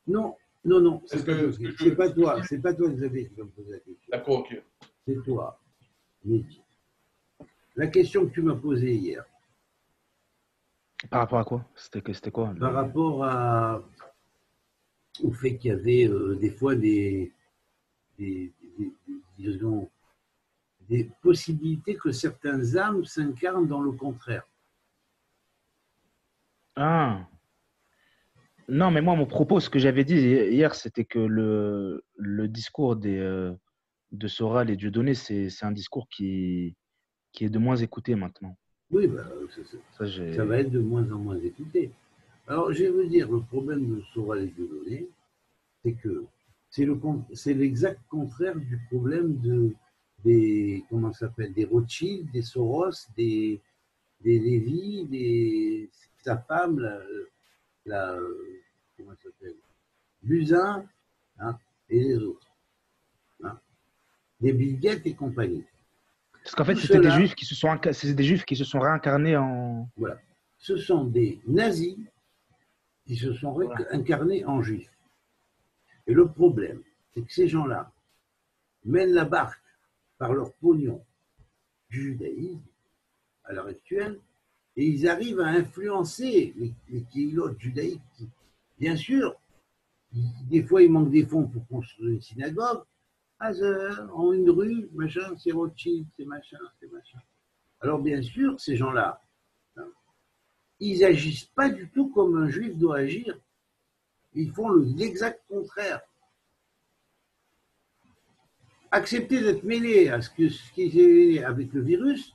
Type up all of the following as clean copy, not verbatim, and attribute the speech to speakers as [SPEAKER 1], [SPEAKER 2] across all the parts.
[SPEAKER 1] Non, non, non,
[SPEAKER 2] Parce
[SPEAKER 1] c'est pas toi,
[SPEAKER 2] que,
[SPEAKER 1] c'est pas toi, Xavier, qui va me poser la question.
[SPEAKER 2] d'accord, ok.
[SPEAKER 1] C'est toi, Mehdi. La question que tu m'as posée hier,
[SPEAKER 3] Par rapport à quoi? C'était quoi
[SPEAKER 1] par rapport au fait qu'il y avait des fois disons, des possibilités que certaines âmes s'incarnent dans le contraire.
[SPEAKER 3] Ah, non, mais moi, mon propos, ce que j'avais dit hier, c'était que le discours de Soral et Dieudonné, c'est un discours qui est de moins écouté maintenant.
[SPEAKER 1] Oui, ben,
[SPEAKER 3] Ça,
[SPEAKER 1] ça va être de moins en moins écouté. Alors, je vais vous dire, le problème de Soral et Dieudonné, c'est que c'est l'exact contraire du problème comment ça s'appelle, des Rothschild, des Soros, des Lévy, sa femme, comment ça s'appelle, Buzyn, hein, et les autres, hein, des Bill Gates et compagnie.
[SPEAKER 3] Parce qu'en fait,
[SPEAKER 1] Tout
[SPEAKER 3] c'était des
[SPEAKER 1] cela,
[SPEAKER 3] juifs qui se sont réincarnés en.
[SPEAKER 1] voilà, ce sont des nazis qui se sont
[SPEAKER 3] Voilà.
[SPEAKER 1] incarnés en juifs. Et le problème, c'est que ces gens-là mènent la barque par leur pognon du judaïsme à l'heure actuelle, et ils arrivent à influencer les kéhilotes judaïques. Bien sûr, des fois, il manque des fonds pour construire une synagogue. En une rue, machin, c'est Rothschild, c'est machin, c'est machin. Alors, bien sûr, ces gens-là, hein, ils n'agissent pas du tout comme un juif doit agir. Ils font l'exact contraire. Accepter d'être mêlé à ce qui est avec le virus,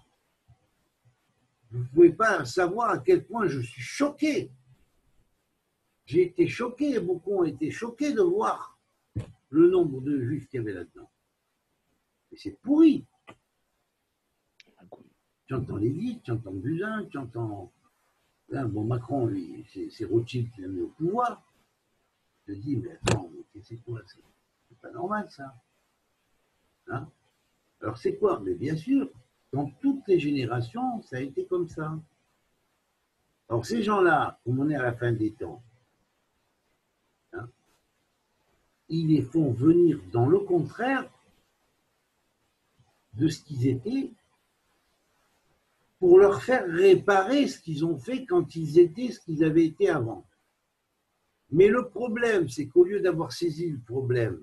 [SPEAKER 1] vous ne pouvez pas savoir à quel point je suis choqué. J'ai été choqué, beaucoup ont été choqués de voir le nombre de juifs qu'il y avait là-dedans. Et c'est pourri. Tu entends Lévy, tu entends Buzyn, tu entends. Là, bon, Macron, lui, c'est Rothschild qui l'a mis au pouvoir. Je te dis, mais attends, mais c'est quoi ça? C'est pas normal, ça. Hein? Alors, c'est quoi? Mais bien sûr, dans toutes les générations, ça a été comme ça. Alors, ces gens-là, comme on est à la fin des temps, hein, ils les font venir dans le contraire de ce qu'ils étaient pour leur faire réparer ce qu'ils ont fait quand ils étaient ce qu'ils avaient été avant. Mais le problème, c'est qu'au lieu d'avoir saisi le problème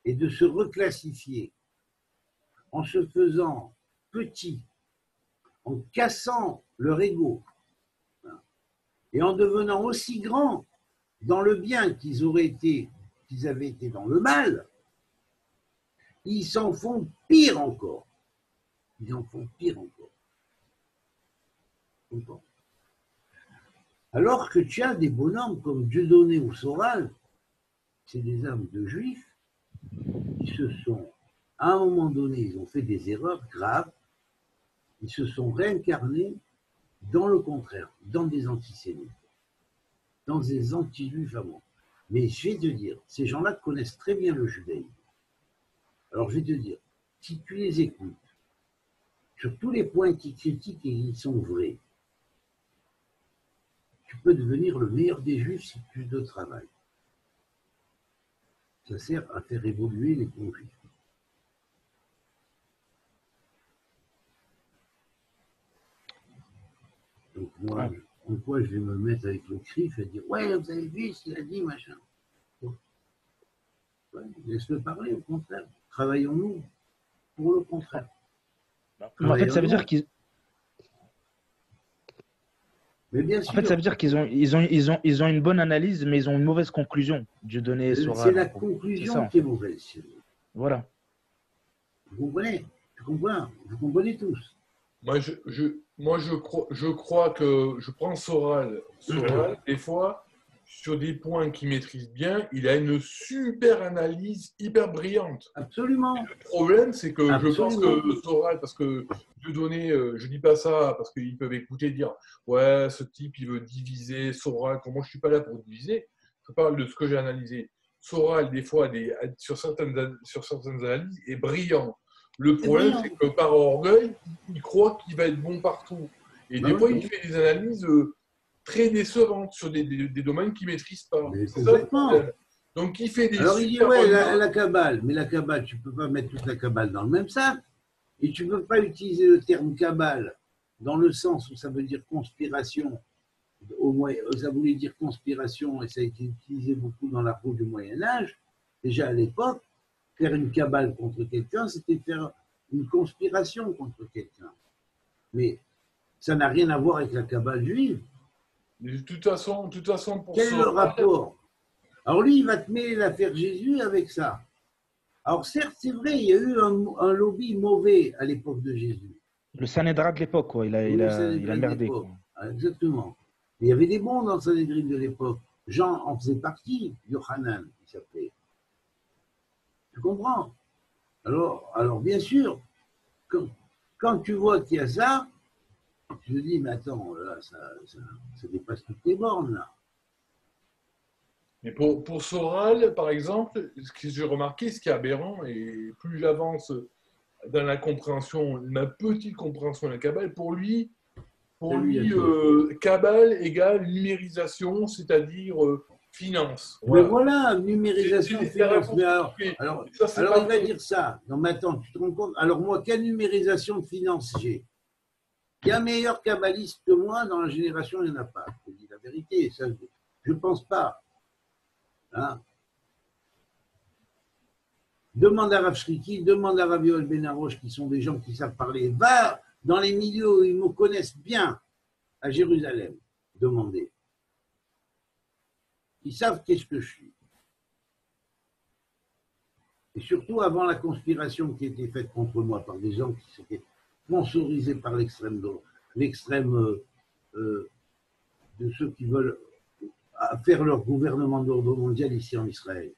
[SPEAKER 1] et de se reclassifier en se faisant petit, en cassant leur ego, hein, et en devenant aussi grands dans le bien qu'ils avaient été dans le mal, ils s'en font pire encore. Ils en font pire encore. Alors que tu as des bonhommes comme Dieudonné ou Soral, c'est des âmes de juifs qui se sont, à un moment donné, ils ont fait des erreurs graves, ils se sont réincarnés dans le contraire, dans des antisémites, dans des anti-juifs à mort. Mais je vais te dire, ces gens-là connaissent très bien le judaïsme. Alors je vais te dire, si tu les écoutes, sur tous les points qui critiquent et qui sont vrais, tu peux devenir le meilleur des juifs si tu le travailles. Ça sert à faire évoluer les bons juifs. Donc moi, en quoi je vais me mettre avec le CRIF et dire « Ouais, vous avez vu ce qu'il a dit, machin. » Ouais, laisse-le parler, au contraire. Travaillons-nous pour le contraire.
[SPEAKER 3] Mais en fait, ça veut dire qu'ils.
[SPEAKER 1] Mais bien sûr.
[SPEAKER 3] En fait, ça veut dire qu'ils ont une bonne analyse, mais ils ont une mauvaise conclusion. Dieudonné, Soral.
[SPEAKER 1] C'est la conclusion qui est mauvaise.
[SPEAKER 3] Voilà.
[SPEAKER 1] Vous comprenez? Tu comprends? Vous comprenez tous?
[SPEAKER 2] Moi, je crois que je prends Soral, des fois, sur des points qu'il maîtrise bien, il a une super analyse hyper brillante.
[SPEAKER 1] Absolument.
[SPEAKER 2] Et le problème, c'est que je pense que Soral, parce que Dieudonné, je dis pas ça parce qu'ils peuvent écouter et dire ouais, ce type, il veut diviser Soral. Moi, je ne suis pas là pour diviser. Je parle de ce que j'ai analysé. Soral, des fois, sur certaines analyses, est brillant. Le problème, c'est que par orgueil, il croit qu'il va être bon partout. Et des fois, il fait des analyses très décevantes sur des domaines qu'il ne maîtrise pas.
[SPEAKER 1] Complètement.
[SPEAKER 2] Donc, il fait des
[SPEAKER 1] Alors il dit,
[SPEAKER 2] super
[SPEAKER 1] ouais,
[SPEAKER 2] bonnes
[SPEAKER 1] la
[SPEAKER 2] notes.
[SPEAKER 1] Kabbale, mais la Kabbale, tu ne peux pas mettre toute la Kabbale dans le même sac. Et tu ne peux pas utiliser le terme Kabbale dans le sens où ça veut dire conspiration. Ça voulait dire conspiration et ça a été utilisé beaucoup dans la peau du Moyen-Âge. Déjà à l'époque, faire une Kabbale contre quelqu'un, c'était faire une conspiration contre quelqu'un. Mais ça n'a rien à voir avec la Kabbale juive.
[SPEAKER 2] De toute façon, pour
[SPEAKER 1] Quel est le
[SPEAKER 2] Soral,
[SPEAKER 1] rapport? Alors lui, il va te mêler l'affaire Jésus avec ça. Alors certes, c'est vrai, il y a eu un lobby mauvais à l'époque de Jésus.
[SPEAKER 3] Le Sanhédrin de l'époque, quoi. Il
[SPEAKER 1] Oui, ça
[SPEAKER 3] a merdé, quoi.
[SPEAKER 1] exactement. Mais il y avait des bons dans le Sanhédrin de l'époque. Jean en faisait partie, Yohanan, il s'appelait. Tu comprends? Alors bien sûr, quand tu vois qu'il y a ça, je dis, mais attends, là, ça dépasse toutes les bornes, là.
[SPEAKER 2] mais pour Soral, par exemple, ce que j'ai remarqué, ce qui est aberrant, et plus j'avance dans la compréhension, ma petite compréhension de la Kabbale, pour lui, Kabbale égale numérisation, c'est-à-dire finance.
[SPEAKER 1] Mais
[SPEAKER 2] Voilà.
[SPEAKER 1] voilà, numérisation,
[SPEAKER 2] C'est la
[SPEAKER 1] finance.
[SPEAKER 2] réponse
[SPEAKER 1] Mais
[SPEAKER 2] qu'il fait.
[SPEAKER 1] alors
[SPEAKER 2] Ça,
[SPEAKER 1] il va
[SPEAKER 2] pas
[SPEAKER 1] dire ça. Non, mais attends, tu te rends compte? Alors moi, quelle numérisation de finance j'ai? Il y a un meilleur kabbaliste que moi dans la génération, il n'y en a pas. Je te dis la vérité, ça, je ne pense pas. Hein? Demande à Rav Shriki, demande à Rav Yoel Ben Arosh, qui sont des gens qui savent parler. Va dans les milieux où ils me connaissent bien, à Jérusalem, demandez. Ils savent qu'est-ce que je suis. Et surtout avant la conspiration qui a été faite contre moi par des gens qui s'étaient sponsorisés par l'extrême de ceux qui veulent faire leur gouvernement d'ordre mondial ici en Israël.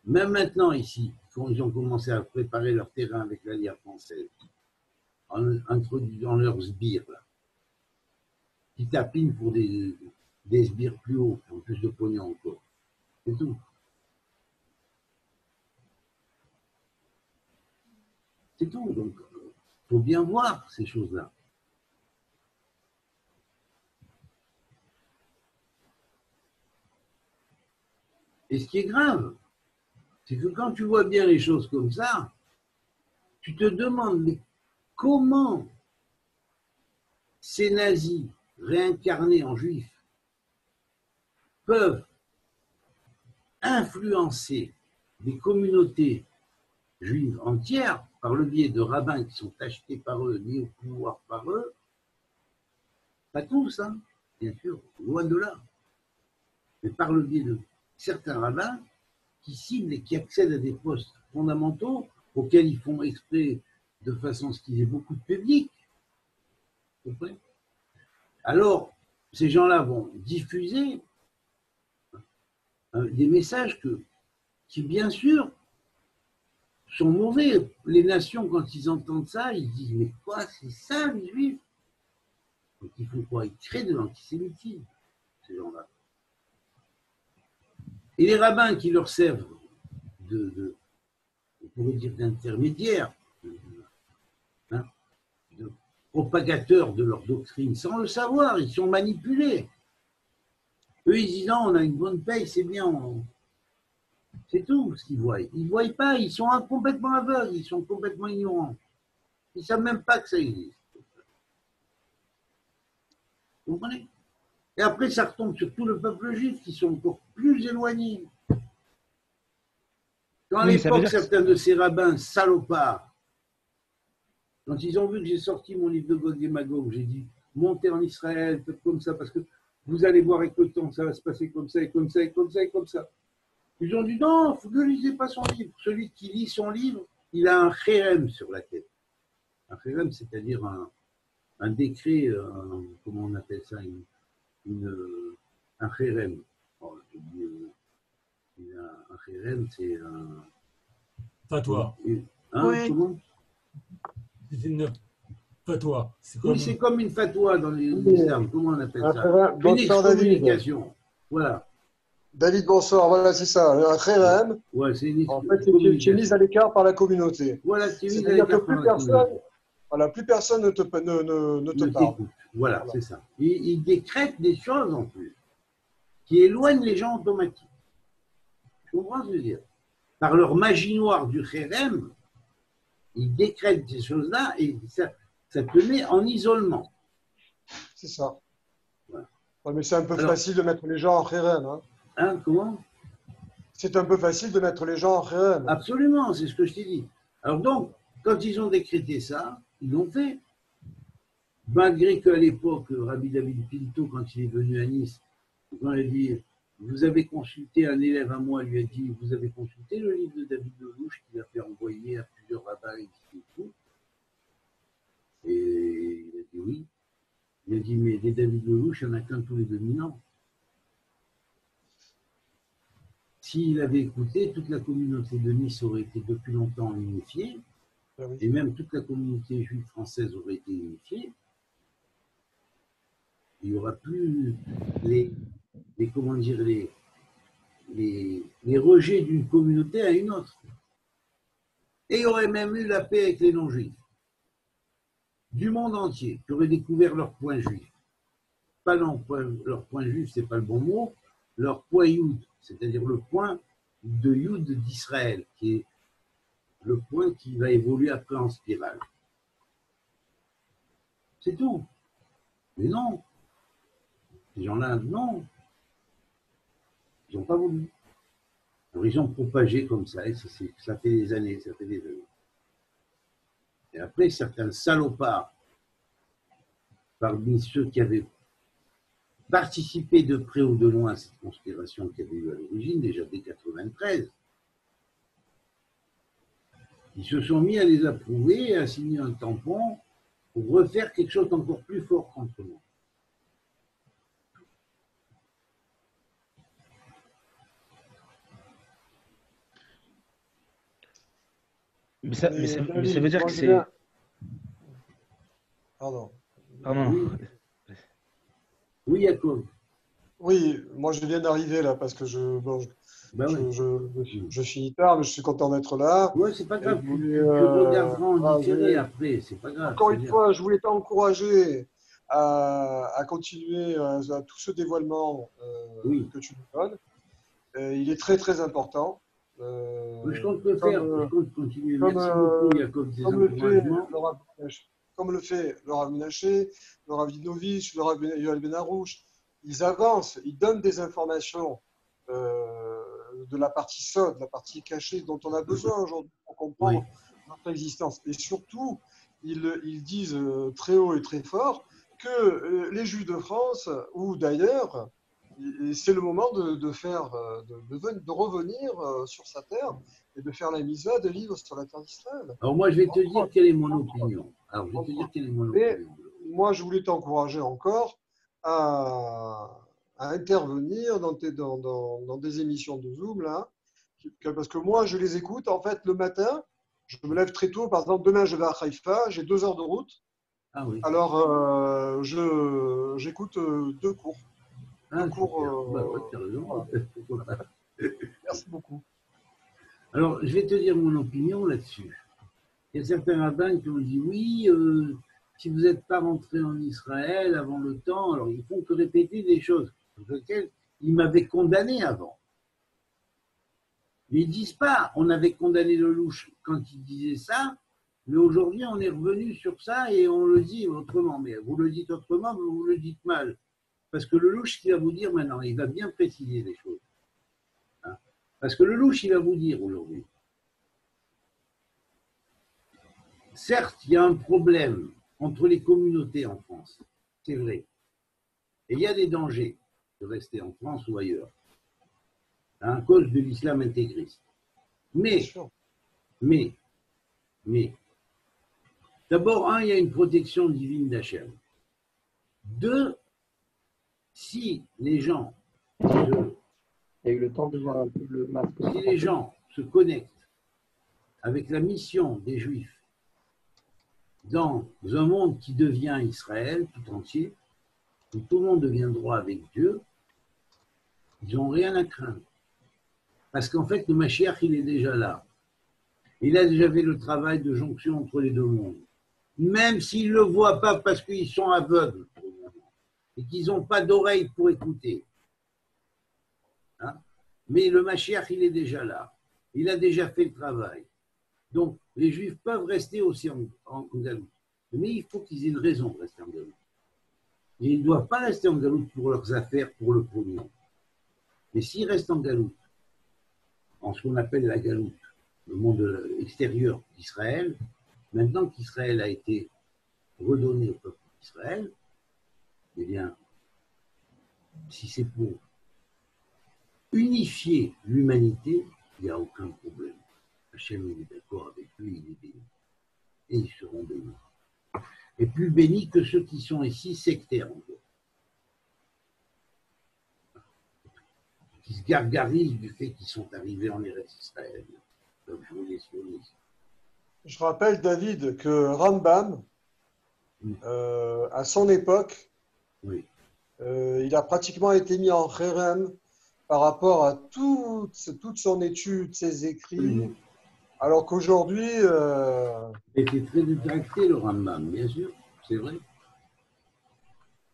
[SPEAKER 1] Même maintenant ici, quand ils ont commencé à préparer leur terrain avec l'alliance française, en introduisant leurs sbires, là, qui tapinent pour des sbires plus hauts, pour plus de pognon encore. C'est tout. C'est tout. Donc, il faut bien voir ces choses-là. Et ce qui est grave, c'est que quand tu vois bien les choses comme ça, tu te demandes, mais comment ces nazis réincarnés en juifs peuvent influencer des communautés juives entières par le biais de rabbins qui sont achetés par eux, mis au pouvoir par eux? Pas tous, hein, bien sûr, loin de là. Mais par le biais de certains rabbins qui ciblent et qui accèdent à des postes fondamentaux auxquels ils font exprès de façon à ce qu'il y ait beaucoup de public. Vous comprenez? Alors, ces gens-là vont diffuser des messages qui, bien sûr, sont mauvais. Les nations, quand ils entendent ça, ils disent, mais quoi, c'est ça, les juifs? Donc, ils font quoi? Ils créent de l'antisémitisme, ces gens-là. Et les rabbins qui leur servent on pourrait dire d'intermédiaires, hein, de propagateurs de leur doctrine, sans le savoir, ils sont manipulés. Eux, ils disent, non, on a une bonne paye, c'est bien. C'est tout ce qu'ils voient. Ils ne voient pas, ils sont complètement aveugles, ils sont complètement ignorants. Ils ne savent même pas que ça existe. Vous comprenez? Et après, ça retombe sur tout le peuple juif qui sont encore plus éloignés. Quand à l'époque, certains de ces rabbins salopards, quand ils ont vu que j'ai sorti mon livre de Gog et Magog, j'ai dit, montez en Israël, faites comme ça, parce que vous allez voir avec le temps, ça va se passer comme ça, et comme ça, et comme ça, et comme ça. Ils ont dit, non, vous ne lisez pas son livre. Celui qui lit son livre, il a un chérem sur la tête. Un chérem, c'est-à-dire un décret, comment on appelle ça, un chérem. Oh, un chérem, c'est un...
[SPEAKER 4] Fatwa.
[SPEAKER 1] Hein,
[SPEAKER 5] Oui.
[SPEAKER 1] comment?
[SPEAKER 4] C'est une fatwa.
[SPEAKER 1] Oui, c'est comme une fatwa dans l'islam. Comment on appelle ça? Une
[SPEAKER 6] Bonsoir, David.
[SPEAKER 1] excommunication. Voilà.
[SPEAKER 6] David, bonsoir. Voilà, c'est ça. Un chérem.
[SPEAKER 1] Ouais, c'est une
[SPEAKER 6] En fait, tu es mis à l'écart par la communauté.
[SPEAKER 1] Voilà, tu es mis à
[SPEAKER 6] C'est-à-dire
[SPEAKER 1] l'écart
[SPEAKER 6] que
[SPEAKER 1] par la communauté.
[SPEAKER 6] plus personne ne te parle.
[SPEAKER 1] T'écoute. Voilà, c'est ça. Il décrète des choses en plus qui éloignent les gens automatiquement. comprends ce que je veux dire? Par leur magie noire du Kherem, ils décrètent ces choses-là et ça te met en isolement.
[SPEAKER 6] C'est ça.
[SPEAKER 1] Voilà.
[SPEAKER 6] Ouais, mais c'est un peu
[SPEAKER 1] Alors,
[SPEAKER 6] facile de mettre les gens en Kherem. Hein.
[SPEAKER 1] hein, comment?
[SPEAKER 6] C'est un peu facile de mettre les gens en Kherem.
[SPEAKER 1] Absolument, c'est ce que je t'ai dit. Alors donc, quand ils ont décrété ça, ils l'ont fait. Malgré qu'à l'époque, Rabbi David Pinto, quand il est venu à Nice, quand il a dit, vous avez consulté, un élève à moi lui a dit, vous avez consulté le livre de David Lelouch qu'il a fait envoyer à plusieurs rabbins ici et tout. Et il a dit oui. Il a dit, mais les David Lelouch, il n'y en a qu'un tous les 2000 ans. S'il avait écouté, toute la communauté de Nice aurait été depuis longtemps unifiée,
[SPEAKER 6] Ah oui.
[SPEAKER 1] et même toute la communauté juive française aurait été unifiée. Il n'y aura plus comment dire, les rejets d'une communauté à une autre. Et il y aurait même eu la paix avec les non-juifs du monde entier qui auraient découvert leur point juif. Pas leur point juif, c'est pas le bon mot, leur point Youd, c'est-à-dire le point de Youd d'Israël, qui est le point qui va évoluer après en spirale. C'est tout. Mais non. Ces gens-là, non. Ils n'ont pas voulu. Alors, ils ont propagé comme ça, et ça fait des années, ça fait des années. Et après, certains salopards, parmi ceux qui avaient participé de près ou de loin à cette conspiration qui avait eu à l'origine, déjà dès 1993, ils se sont mis à les approuver et à signer un tampon pour refaire quelque chose d'encore plus fort contre nous.
[SPEAKER 3] Mais ça
[SPEAKER 6] David,
[SPEAKER 3] veut dire
[SPEAKER 6] moi,
[SPEAKER 3] que
[SPEAKER 6] je
[SPEAKER 3] c'est.
[SPEAKER 6] viens- Pardon.
[SPEAKER 3] Pardon.
[SPEAKER 1] Oui, oui Jacob.
[SPEAKER 6] Oui, moi je viens d'arriver là parce que
[SPEAKER 1] Ben ouais.
[SPEAKER 6] je finis tard, mais je suis content d'être là.
[SPEAKER 1] Ouais, c'est pas grave,
[SPEAKER 6] Et je voulais,
[SPEAKER 1] tu regarderas en
[SPEAKER 6] voilà,
[SPEAKER 1] différé après, c'est pas grave.
[SPEAKER 6] encore une
[SPEAKER 1] c'est-à-dire-
[SPEAKER 6] fois, je voulais t'encourager à continuer à tout ce dévoilement
[SPEAKER 1] Oui.
[SPEAKER 6] que tu nous donnes. Il est très très important.
[SPEAKER 1] Oui, je compte le faire, je compte continuer.
[SPEAKER 6] comme,
[SPEAKER 1] Merci beaucoup, Jacob, des
[SPEAKER 6] comme le fait
[SPEAKER 1] encouragements.
[SPEAKER 6] le Rav Menaché, comme le fait le Rav Menaché, le Rav Dinovich, le Rav Yoel Ben Arouche, ils avancent, ils donnent des informations de la partie sode, de la partie cachée dont on a besoin aujourd'hui pour comprendre
[SPEAKER 1] Oui.
[SPEAKER 6] notre existence. Et surtout, ils disent très haut et très fort que les Juifs de France ou d'ailleurs, c'est le moment de revenir sur sa terre et de faire la mitzvah de vivre sur la terre d'Israël.
[SPEAKER 1] Alors moi, je vais te dire quelle est mon opinion. Alors, je vais te dire quelle est mon
[SPEAKER 6] Et
[SPEAKER 1] opinion.
[SPEAKER 6] moi, je voulais t'encourager encore à intervenir dans des émissions de Zoom, là, parce que moi, je les écoute. En fait, le matin, je me lève très tôt. Par exemple, demain, je vais à Haïfa, j'ai 2 heures de route.
[SPEAKER 1] Ah oui.
[SPEAKER 6] Alors, j'écoute 2 cours.
[SPEAKER 1] Ah,
[SPEAKER 6] cours,
[SPEAKER 1] super. Bah ouais, t'as raison.
[SPEAKER 6] voilà.
[SPEAKER 1] Pourquoi pas.
[SPEAKER 6] Merci beaucoup.
[SPEAKER 1] Alors, je vais te dire mon opinion là-dessus. Il y a certains rabbins qui ont dit oui, si vous n'êtes pas rentré en Israël avant le temps, alors ils font que répéter des choses pour lesquelles ils m'avaient condamné avant. Mais ils ne disent pas, on avait condamné le louche quand il disait ça, mais aujourd'hui on est revenu sur ça et on le dit autrement. Mais vous le dites autrement, mais vous le dites mal. Parce que le louche, il va vous dire maintenant, il va bien préciser les choses. Hein? Parce que le louche, il va vous dire aujourd'hui, certes, il y a un problème entre les communautés en France, c'est vrai. Et il y a des dangers de rester en France ou ailleurs, à cause de l'islam intégriste. Mais, d'abord, il y a une protection divine d'Hachem. 2, si les gens
[SPEAKER 5] Il y a eu le temps de voir un peu le masque.
[SPEAKER 1] si les gens se connectent avec la mission des Juifs dans un monde qui devient Israël tout entier, où tout le monde devient droit avec Dieu, ils n'ont rien à craindre. Parce qu'en fait, le Mashiach, il est déjà là. Il a déjà fait le travail de jonction entre les deux mondes. Même s'ils ne le voient pas parce qu'ils sont aveugles pour le moment, et qu'ils n'ont pas d'oreilles pour écouter. Hein? Mais le Mashiach, il est déjà là. Il a déjà fait le travail. Donc, les Juifs peuvent rester aussi en galoute. Mais il faut qu'ils aient une raison de rester en galoute. Ils ne doivent pas rester en galoute pour leurs affaires, pour le pognon. Mais s'ils restent en galoute, en ce qu'on appelle la galoute, le monde extérieur d'Israël, maintenant qu'Israël a été redonné au peuple d'Israël, eh bien, si c'est pour unifier l'humanité, il n'y a aucun problème. Hachem, il est d'accord avec lui, il est béni. Et ils seront bénis. Et plus bénis que ceux qui sont ici sectaires encore. Qui se gargarisent du fait qu'ils sont arrivés en Eretz Israël, comme font les sionistes.
[SPEAKER 6] Je rappelle, David, que Rambam, à son époque,
[SPEAKER 1] Oui.
[SPEAKER 6] il a pratiquement été mis en kherem par rapport à toute son étude, ses écrits, alors qu'aujourd'hui...
[SPEAKER 1] Il était très détracté, le Rambam, bien sûr, c'est vrai.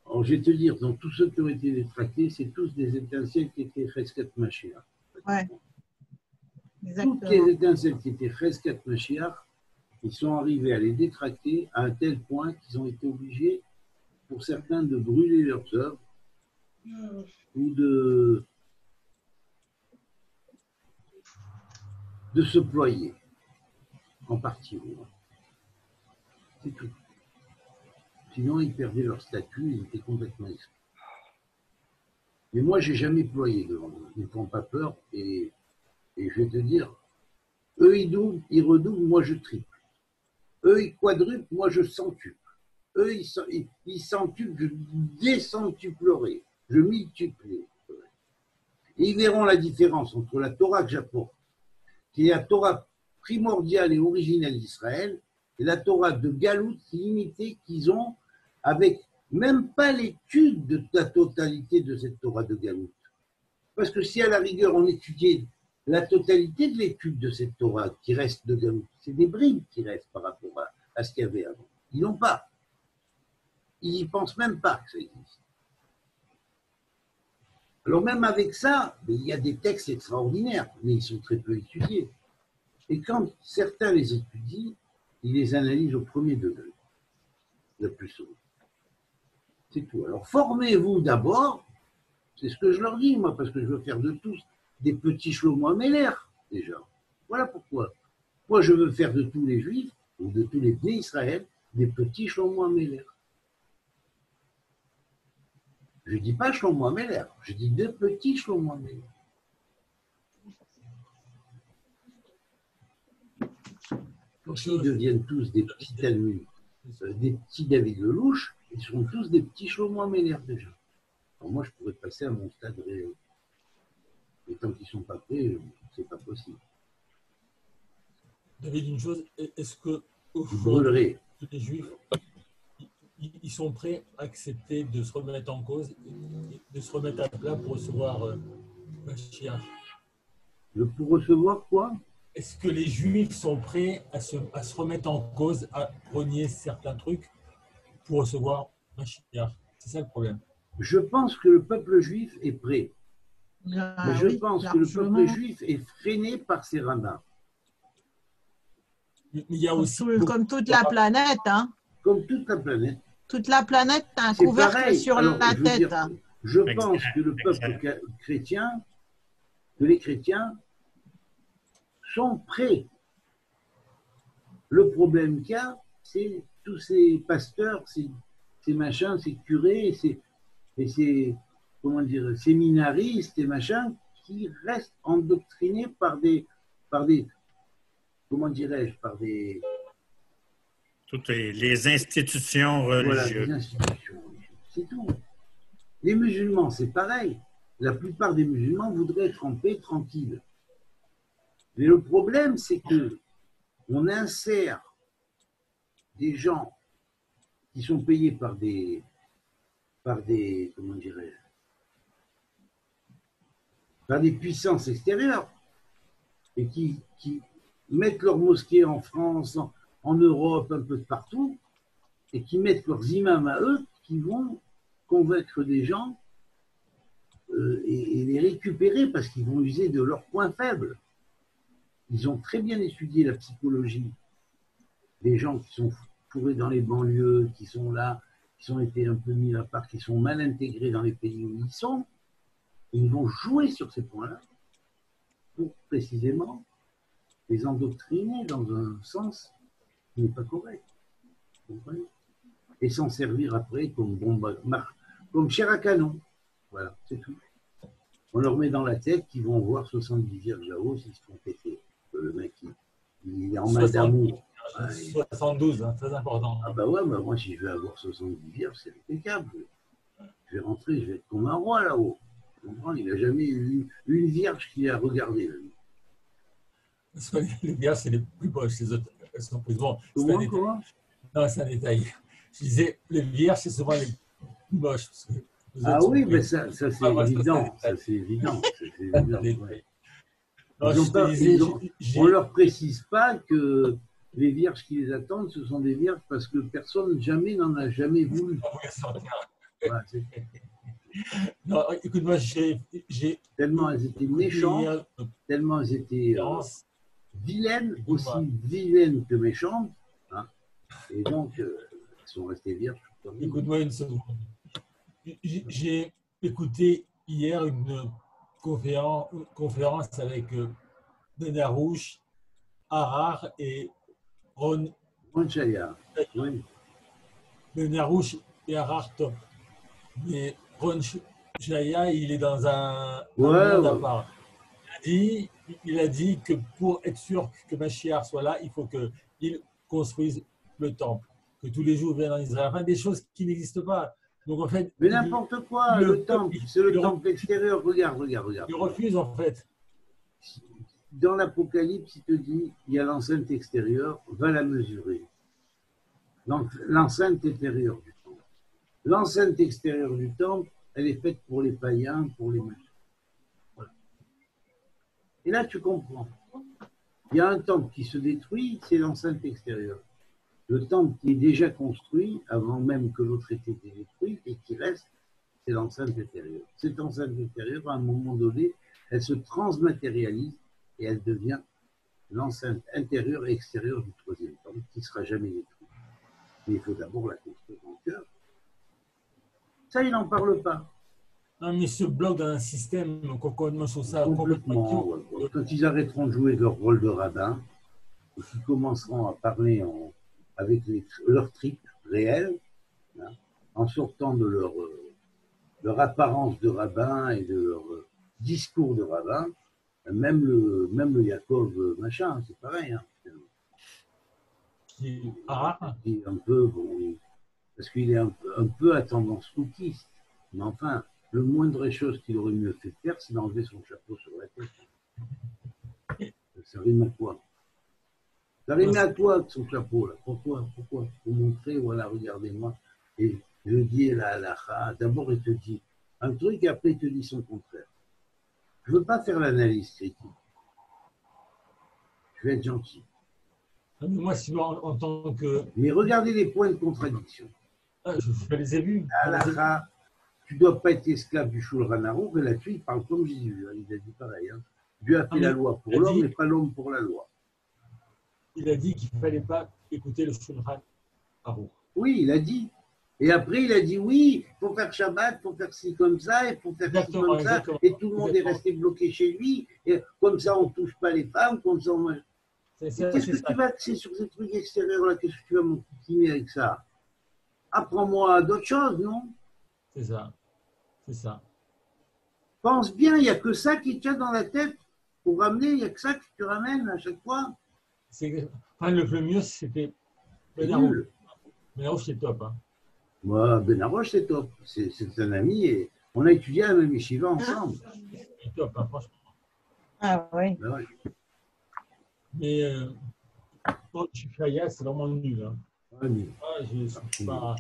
[SPEAKER 1] Alors, je vais te dire, dans tous ceux qui ont été détractés, c'est tous des étincelles qui étaient Cheskat Mashiach.
[SPEAKER 7] Ouais. Exactement.
[SPEAKER 1] Toutes les étincelles qui étaient Cheskat Mashiach, ils sont arrivés à les détracter à un tel point qu'ils ont été obligés, pour certains, de brûler leurs œuvres ou de se ployer, en partie au moins. C'est tout. Sinon, ils perdaient leur statut, ils étaient complètement exclus. Mais moi, j'ai jamais ployé devant eux. Ils ne font pas peur et je vais te dire, eux, ils doublent, ils redoublent, moi, je triple. Eux, ils quadruplent, moi, je centuple. Eux, ils centuplent, je décentuplerai, je multiplierai. Et ils verront la différence entre la Torah que j'apporte, qui est la Torah primordiale et originelle d'Israël, et la Torah de Galout limitée qu'ils ont avec même pas l'étude de la totalité de cette Torah de Galout. Parce que si à la rigueur on étudiait la totalité de l'étude de cette Torah qui reste de Galout, c'est des bribes qui restent par rapport à ce qu'il y avait avant. Ils n'ont pas. Ils n'y pensent même pas que ça existe. Alors même avec ça, il y a des textes extraordinaires, mais ils sont très peu étudiés. Et quand certains les étudient, ils les analysent au premier degré, le plus souvent. C'est tout. Alors formez-vous d'abord, c'est ce que je leur dis, moi, parce que je veux faire de tous des petits Shlomo Améler, déjà. Voilà pourquoi. Moi, je veux faire de tous les Juifs, ou de tous les Bnei Israël, des petits Shlomo Améler. Je ne dis pas Shlomo Améler, je dis de petits Shlomo Améler. S'ils deviennent tous des petits Talmud, des petits David Lelouch, ils seront tous des petits Shlomo Améler déjà. Alors moi, je pourrais passer à mon stade réel. Et tant qu'ils ne sont pas prêts, ce n'est pas possible.
[SPEAKER 4] David, une chose, est-ce que les Juifs, ils sont prêts à accepter de se remettre en cause, de se remettre à plat pour recevoir Mashiach?
[SPEAKER 1] Pour recevoir quoi?
[SPEAKER 4] Est-ce que les Juifs sont prêts à se remettre en cause, à renier certains trucs pour recevoir Mashiach? C'est ça le problème.
[SPEAKER 1] Je pense que le peuple juif est prêt. Mais je pense que le peuple juif est freiné par ses rabbins.
[SPEAKER 4] Mais il y a aussi
[SPEAKER 7] comme toute la planète. Hein.
[SPEAKER 1] Comme toute la planète.
[SPEAKER 7] Toute la planète a un couvercle sur la tête.
[SPEAKER 1] Je pense que le peuple chrétien, que les chrétiens sont prêts. Le problème qu'il y a, c'est tous ces pasteurs, ces machins, ces curés, ces séminaristes et machins qui restent endoctrinés par des comment dirais-je, par des...
[SPEAKER 8] Toutes les institutions religieuses.
[SPEAKER 1] Voilà, les institutions religieuses, c'est tout. Les musulmans, c'est pareil. La plupart des musulmans voudraient être en paix, tranquille. Mais le problème, c'est que on insère des gens qui sont payés par des comment dirais-je, par des puissances extérieures et qui mettent leurs mosquées en France, en Europe, un peu de partout, et qui mettent leurs imams à eux, qui vont convaincre des gens et les récupérer parce qu'ils vont user de leurs points faibles. Ils ont très bien étudié la psychologie des gens qui sont fourrés dans les banlieues, qui sont là, qui ont été un peu mis à part, qui sont mal intégrés dans les pays où ils sont. Et ils vont jouer sur ces points-là pour précisément les endoctriner dans un sens qui n'est pas correct. Vous comprenez? Et s'en servir après comme bombe, comme chair à canon. Voilà, c'est tout. On leur met dans la tête qu'ils vont voir 70 vierges là-haut s'ils se font péter. Le mec, il est en mal d'amour.
[SPEAKER 4] 72, hein, très important.
[SPEAKER 1] Ah bah ouais, bah moi si je vais avoir 70 vierges, c'est impeccable. Je vais rentrer, je vais être comme un roi là-haut. Il n'a jamais eu une vierge qui a regardé.
[SPEAKER 4] Les vierges, c'est les plus proches. Les autres, elles sont plus bon.
[SPEAKER 1] Comment?
[SPEAKER 4] Non, c'est un détail. Je disais, les vierges, c'est souvent les plus moches.
[SPEAKER 1] Ah oui, mais ça c'est évident. Ça c'est évident. Ouais. On ne leur précise pas que les vierges qui les attendent, ce sont des vierges parce que personne jamais n'en a jamais voulu. Voilà,
[SPEAKER 4] non, écoute-moi, j'ai.
[SPEAKER 1] Tellement elles étaient méchantes, tellement elles étaient vilaines, aussi vilaines que méchantes. Hein, et donc, elles sont restées vierges.
[SPEAKER 4] Écoute-moi une seconde. J'ai écouté hier une conférence avec Benarouche, Harar et Ron
[SPEAKER 1] Chaya. Oui.
[SPEAKER 4] Benarouche et Harar top. Mais Ron Chaya, il est dans un monde à part. Il a dit que pour être sûr que Mashiach soit là, il faut qu'il construise le temple, que tous les jours viennent en Israël. Enfin, des choses qui n'existent pas. Donc, en fait,
[SPEAKER 1] mais n'importe quoi, le temple, c'est le temple extérieur. Regarde.
[SPEAKER 4] Il refuse, en fait.
[SPEAKER 1] Dans l'Apocalypse, il te dit, il y a l'enceinte extérieure, va la mesurer. Donc, l'enceinte intérieure du temple. L'enceinte extérieure du temple, elle est faite pour les païens, pour les machins. Voilà. Et là, tu comprends. Il y a un temple qui se détruit, c'est l'enceinte extérieure. Le temple qui est déjà construit, avant même que l'autre ait été détruit, et qui reste, c'est l'enceinte intérieure. Cette enceinte intérieure, à un moment donné, elle se transmatérialise et elle devient l'enceinte intérieure et extérieure du troisième temple, qui ne sera jamais détruit. Mais il faut d'abord la construire en cœur. Ça, il n'en parle pas.
[SPEAKER 4] Non, mais se bloque dans un système complètement sur ça.
[SPEAKER 1] Complètement. Quand ils arrêteront de jouer leur rôle de rabbin, et qu'ils commenceront à parler avec leur tripes réelles, hein, en sortant de leur apparence de rabbin et de leur discours de rabbin, même le Yaakov machin, c'est pareil. Hein. Il est un peu, bon, parce qu'il est un peu à tendance cookiste, mais enfin, le moindre chose qu'il aurait mieux fait faire, c'est d'enlever son chapeau sur la tête. Ça rime à quoi? Ça rime à quoi son chapeau là? Pourquoi? Pour montrer, voilà, regardez-moi. Et je dis la halakha. D'abord, il te dit un truc et après, il te dit son contraire. Je ne veux pas faire l'analyse critique. Je vais être gentil.
[SPEAKER 4] Moi, sinon, en tant que.
[SPEAKER 1] Mais regardez les points de contradiction.
[SPEAKER 4] Je les ai vus.
[SPEAKER 1] Halakha, tu ne dois pas être esclave du Shulchan Aruch, et là-dessus, il parle comme Jésus. Il a dit pareil. Hein. Dieu a fait la loi pour l'homme, mais pas l'homme pour la loi.
[SPEAKER 4] Il a dit qu'il ne fallait pas écouter le Shulchan Aruch.
[SPEAKER 1] Oui, il a dit. Et après, il a dit oui, il faut faire Shabbat, il faut faire ci comme ça, il faut faire ci comme ça. Et tout le monde est resté bloqué chez lui. Et comme ça, on ne touche pas les femmes, comme ça, on... Qu'est-ce que tu vas axer sur ces trucs extérieurs-là? Qu'est-ce que tu vas m'obstiner avec ça? Apprends-moi d'autres choses, non?
[SPEAKER 4] C'est ça. C'est ça.
[SPEAKER 1] Pense bien, il n'y a que ça qui tient dans la tête pour ramener, il n'y a que ça que tu ramènes à chaque fois.
[SPEAKER 4] Enfin, le mieux, c'était Benarouche. Benarouche, c'est top. Hein.
[SPEAKER 1] Moi, Benarouche, c'est top. C'est un ami et on a étudié à la même yeshiva ensemble.
[SPEAKER 4] C'est top, hein, franchement.
[SPEAKER 7] Ah oui.
[SPEAKER 1] Ben ouais.
[SPEAKER 4] Mais Chaya, c'est vraiment nul. Hein.
[SPEAKER 1] Ouais, mais...
[SPEAKER 4] je suis pas...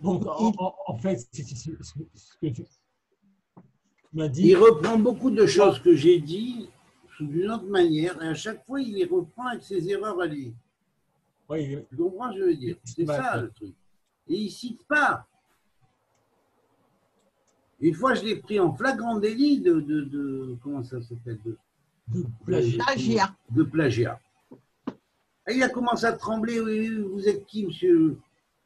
[SPEAKER 4] Donc, en fait, c'est ce que tu m'as dit.
[SPEAKER 1] Il reprend beaucoup de choses que j'ai dit sous une autre manière et à chaque fois, il les reprend avec ses erreurs à lui.
[SPEAKER 4] Oui,
[SPEAKER 1] tu comprends ce que je veux dire? C'est ça le truc. Et il ne cite pas. Une fois, je l'ai pris en flagrant délit comment ça s'appelle
[SPEAKER 4] De plagiat.
[SPEAKER 1] De plagiat. Et il a commencé à trembler. Oui, vous êtes qui, monsieur?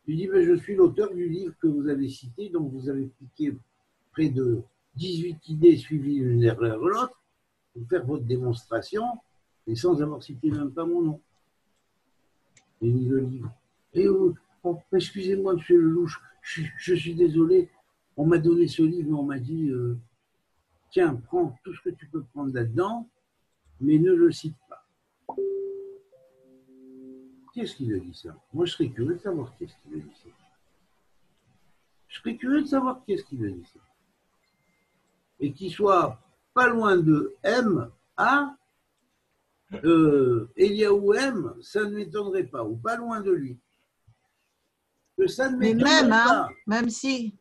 [SPEAKER 1] Je lui dis, ben, je suis l'auteur du livre que vous avez cité, donc vous avez piqué près de 18 idées suivies l'une derrière l'autre pour faire votre démonstration, et sans avoir cité même pas mon nom. Et ni le livre. Et excusez-moi, monsieur Lelouch, je suis désolé, on m'a donné ce livre, mais on m'a dit, tiens, prends tout ce que tu peux prendre là-dedans, mais ne le cite pas. Qu'est-ce qu'il a dit ça? Moi, je serais curieux de savoir qu'est-ce qu'il a dit ça. Je serais curieux de savoir qu'est-ce qu'il a dit ça. Et qu'il soit pas loin de M, A, Eliaou M, ça ne m'étonnerait pas, ou pas loin de lui. Que ça ne
[SPEAKER 7] Mais
[SPEAKER 1] m'étonnerait
[SPEAKER 7] même,
[SPEAKER 1] pas.
[SPEAKER 7] hein, même si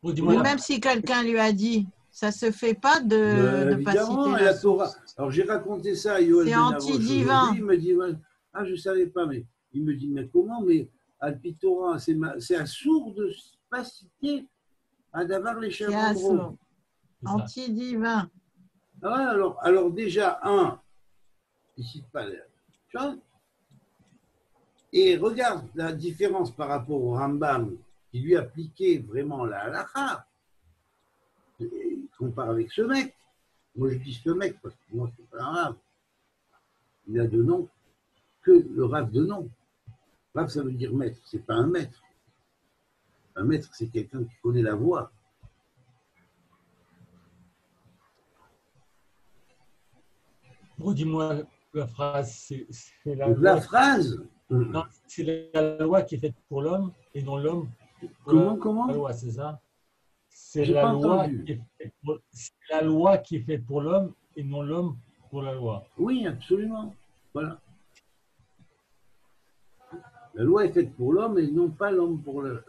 [SPEAKER 4] Dis-moi.
[SPEAKER 7] quelqu'un lui a dit, ça se fait pas de pas
[SPEAKER 1] Évidemment,
[SPEAKER 7] citer
[SPEAKER 1] et
[SPEAKER 7] la
[SPEAKER 1] la Torah.
[SPEAKER 7] source.
[SPEAKER 1] Alors j'ai raconté ça à Yoel
[SPEAKER 7] C'est
[SPEAKER 1] Ben Arosh
[SPEAKER 7] anti-divin.
[SPEAKER 1] aujourd'hui. Il me dit, ouais, ah, je ne savais pas, mais il me dit, mais comment? Mais Alpi Torah, c'est assourd de ne pas citer à d'avoir les
[SPEAKER 7] C'est
[SPEAKER 1] chèvres
[SPEAKER 7] assourd. Anti-divin.
[SPEAKER 1] Ah ouais, alors déjà, il ne cite pas les choses. Et regarde la différence par rapport au Rambam, qui lui appliquait vraiment la halakha. Il compare avec ce mec. Moi, je dis ce mec parce que moi, c'est pas un rave. Il a deux noms, que le rave de nom. Rave, ça veut dire maître, c'est pas un maître. Un maître, c'est quelqu'un qui connaît la voix.
[SPEAKER 4] Redis-moi la phrase. C'est
[SPEAKER 1] La phrase.
[SPEAKER 4] Non, c'est la loi qui est faite pour l'homme et non l'homme.
[SPEAKER 1] Comment
[SPEAKER 4] La loi, c'est ça? C'est la loi qui est faite pour l'homme et non l'homme pour la loi.
[SPEAKER 1] Oui, absolument. Voilà. La loi est faite pour l'homme et non pas l'homme pour la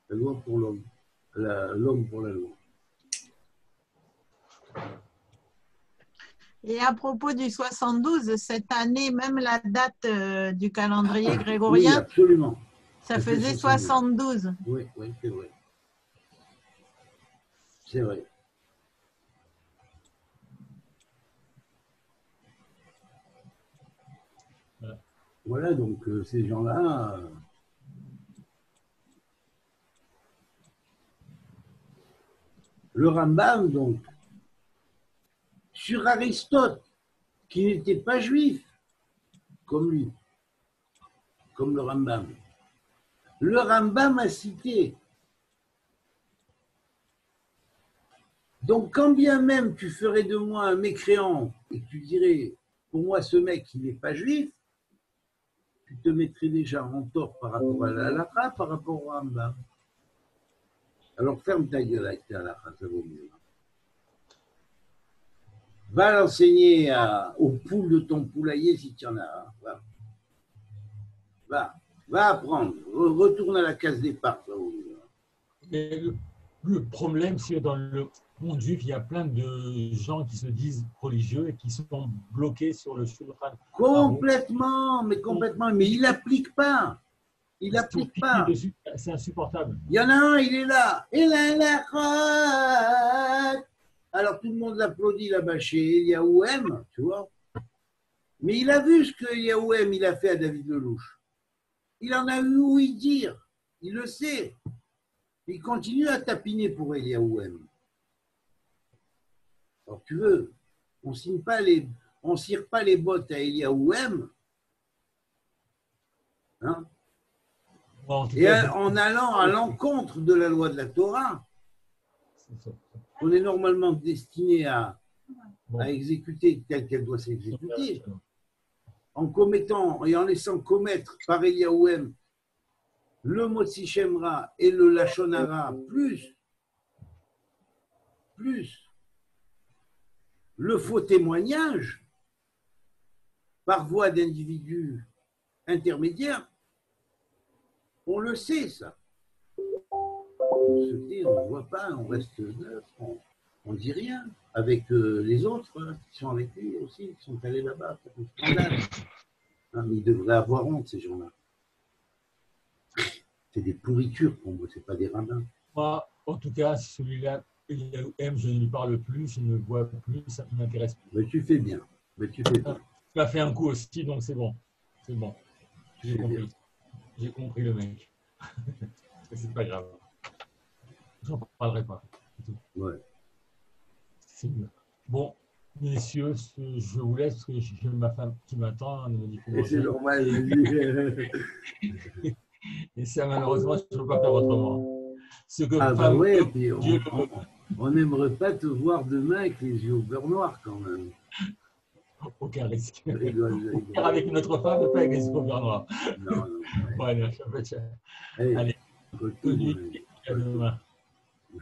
[SPEAKER 1] loi pour l'homme. L'homme pour la loi.
[SPEAKER 7] Et à propos du 72, cette année, même la date du calendrier
[SPEAKER 1] Oui,
[SPEAKER 7] grégorien,
[SPEAKER 1] absolument.
[SPEAKER 7] ça faisait 72.
[SPEAKER 1] Oui, c'est vrai. C'est vrai. Voilà, donc ces gens-là. Le Rambam, donc, sur Aristote, qui n'était pas juif, comme lui, comme le Rambam. Le Rambam a cité. Donc, quand bien même tu ferais de moi un mécréant et que tu dirais, pour moi, ce mec, il n'est pas juif, tu te mettrais déjà en tort par rapport à la halakha, par rapport au Rambam. Alors, ferme ta gueule avec ta halakha, ça vaut mieux. Va l'enseigner aux poules de ton poulailler si tu en as. Va apprendre. Retourne à la case départ. Ça vaut mieux.
[SPEAKER 4] Mais le problème, c'est que dans le monde juif, il y a plein de gens qui se disent religieux et qui sont bloqués sur le Shulchan.
[SPEAKER 1] Complètement, mais il n'applique pas. Il n'applique pas.
[SPEAKER 4] C'est insupportable.
[SPEAKER 1] Il y en a un, il est là. Alors tout le monde l'applaudit là-bas chez Eliaou M, tu vois. Mais il a vu ce que Eliaou M il a fait à David Lelouch. Il en a eu ouï dire. Il le sait. Il continue à tapiner pour Eliaou M. Alors tu veux, on cire pas les bottes à Eliaou M, hein, et en allant à l'encontre de la loi de la Torah. On est normalement destiné à exécuter telle qu'elle doit s'exécuter, en commettant et en laissant commettre par Eliaou M le Motzi Shemra et le Lachon Hara, plus le faux témoignage par voie d'individus intermédiaires. On le sait, ça. On se dit, on ne voit pas, on reste neuf, on ne dit rien. Avec les autres qui sont avec lui aussi, qui sont allés là-bas pour un scandale. Ils devraient avoir honte, ces gens-là. C'est des pourritures pour moi, ce n'est pas des rabbins.
[SPEAKER 4] Moi, En tout cas, celui-là, Eliaou M, je ne lui parle plus, je ne le vois plus, ça ne m'intéresse plus.
[SPEAKER 1] Mais tu fais bien. Mais tu fais bien.
[SPEAKER 4] Tu m'as fait un coup aussi, donc c'est bon. C'est bon. J'ai
[SPEAKER 1] C'est
[SPEAKER 4] compris.
[SPEAKER 1] bien.
[SPEAKER 4] J'ai compris le mec. C'est pas grave. J'en parlerai pas. C'est tout.
[SPEAKER 1] Ouais.
[SPEAKER 4] C'est mieux. Bon, messieurs, je vous laisse parce que j'ai ma femme qui m'attend. Elle me dit qu'il faut
[SPEAKER 1] Et c'est
[SPEAKER 4] manger.
[SPEAKER 1] normal.
[SPEAKER 4] Et ça, malheureusement, je ne peux pas faire autrement. Ce que
[SPEAKER 1] Ah bah
[SPEAKER 4] femme
[SPEAKER 1] ouais,
[SPEAKER 4] veut,
[SPEAKER 1] puis
[SPEAKER 4] Dieu le veut.
[SPEAKER 1] on n'aimerait pas te voir demain avec les yeux au beurre noir quand même.
[SPEAKER 4] Aucun risque.
[SPEAKER 1] Je rigole, je
[SPEAKER 4] Faire
[SPEAKER 1] rigole.
[SPEAKER 4] avec notre femme, mais pas avec les yeux au beurre noir.
[SPEAKER 1] Non, non.
[SPEAKER 4] Bon, allez, ça peut être-
[SPEAKER 1] Allez,
[SPEAKER 4] Allez,
[SPEAKER 1] écoute,
[SPEAKER 4] bonne nuit, à demain.
[SPEAKER 1] ouais.